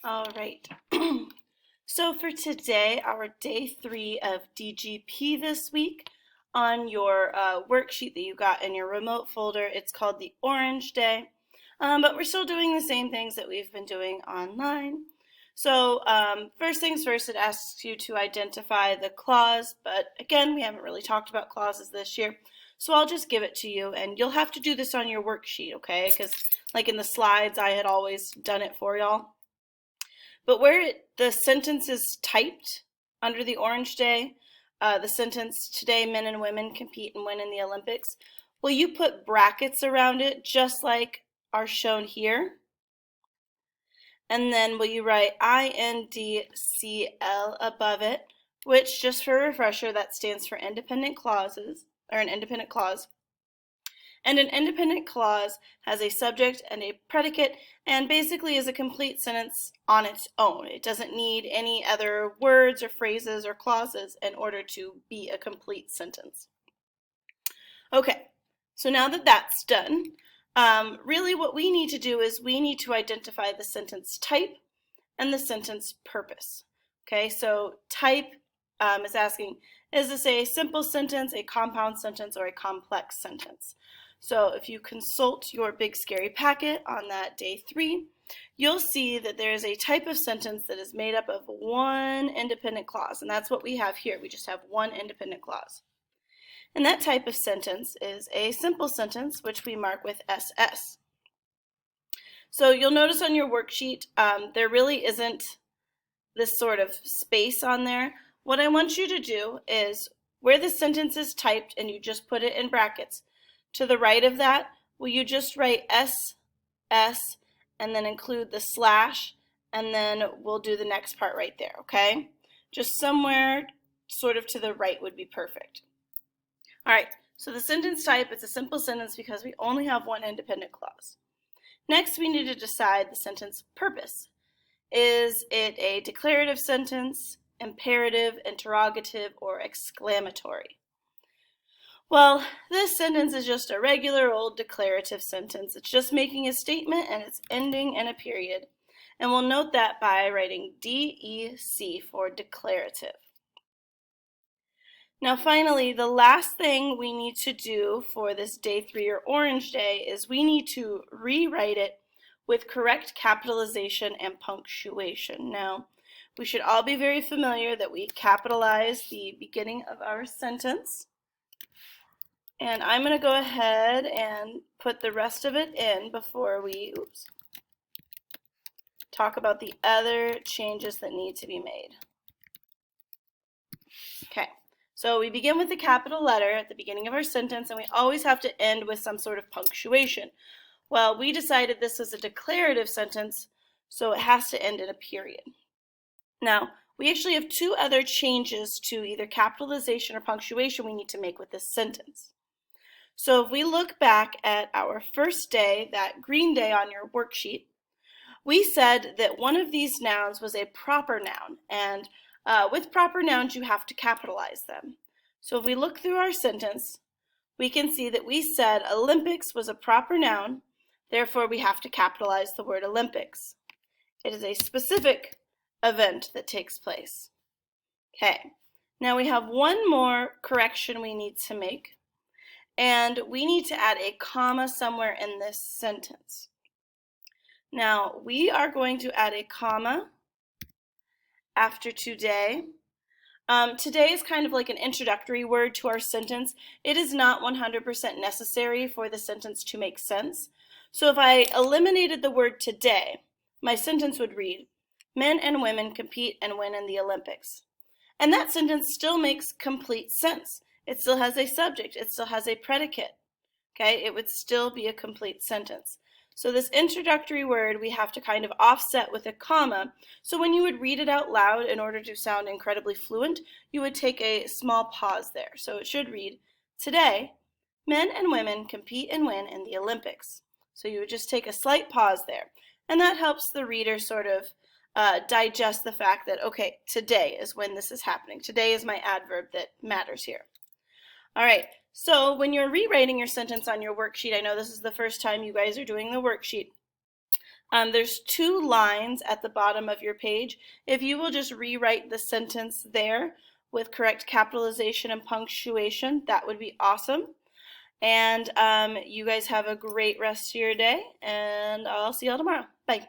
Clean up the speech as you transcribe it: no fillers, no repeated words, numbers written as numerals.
All right. So for today, our day 3 of DGP this week, on your worksheet that you got in your remote folder, it's called the Orange Day, but we're still doing the same things that we've been doing online. So first things first, it asks you to identify the clause, but again, we haven't really talked about clauses this year, so I'll just give it to you, and you'll have to do this on your worksheet, okay? Because like in the slides, I had always done it for y'all. But where the sentence is typed under the Orange Day, the sentence, today men and women compete and win in the Olympics, will you put brackets around it just like are shown here? And then will you write INDCL above it, which, just for a refresher, that stands for independent clauses, or an independent clause. And an independent clause has a subject and a predicate and basically is a complete sentence on its own. It doesn't need any other words or phrases or clauses in order to be a complete sentence. Okay, so now that that's done, really what we need to do is we need to identify the sentence type and the sentence purpose. Okay, so type is asking, is this a simple sentence, a compound sentence, or a complex sentence? So if you consult your big scary packet on that day 3, you'll see that there is a type of sentence that is made up of one independent clause, and that's what we have here. We just have one independent clause. And that type of sentence is a simple sentence, which we mark with SS. So you'll notice on your worksheet, there really isn't this sort of space on there. What I want you to do is, where the sentence is typed and you just put it in brackets, to the right of that, will you just write SS and then include the slash, and then we'll do the next part right there, okay? Just somewhere sort of to the right would be perfect. All right, so the sentence type, it's a simple sentence because we only have one independent clause. Next, we need to decide the sentence purpose. Is it a declarative sentence, imperative, interrogative, or exclamatory? Well, this sentence is just a regular old declarative sentence. It's just making a statement and it's ending in a period. And we'll note that by writing DEC for declarative. Now finally, the last thing we need to do for this day 3 or Orange Day is we need to rewrite it with correct capitalization and punctuation. Now, we should all be very familiar that we capitalize the beginning of our sentence. And I'm going to go ahead and put the rest of it in before we talk about the other changes that need to be made. Okay, so we begin with the capital letter at the beginning of our sentence, and we always have to end with some sort of punctuation. Well, we decided this was a declarative sentence, so it has to end in a period. Now, we actually have 2 other changes to either capitalization or punctuation we need to make with this sentence. So if we look back at our first day, that green day on your worksheet, we said that one of these nouns was a proper noun, and with proper nouns you have to capitalize them. So if we look through our sentence, we can see that we said Olympics was a proper noun, therefore we have to capitalize the word Olympics. It is a specific event that takes place. Okay, now we have one more correction we need to make. And we need to add a comma somewhere in this sentence. Now, we are going to add a comma after today. Today is kind of like an introductory word to our sentence. It is not 100% necessary for the sentence to make sense. So if I eliminated the word today, my sentence would read, men and women compete and win in the Olympics. And that sentence still makes complete sense. It still has a subject, it still has a predicate, okay? It would still be a complete sentence. So this introductory word we have to kind of offset with a comma, so when you would read it out loud in order to sound incredibly fluent, you would take a small pause there. So it should read, today, men and women compete and win in the Olympics. So you would just take a slight pause there, and that helps the reader sort of digest the fact that, okay, today is when this is happening. Today is my adverb that matters here. All right, so when you're rewriting your sentence on your worksheet, I know this is the first time you guys are doing the worksheet, There's 2 lines at the bottom of your page. If you will just rewrite the sentence there with correct capitalization and punctuation, that would be awesome. And you guys have a great rest of your day, and I'll see y'all tomorrow. Bye.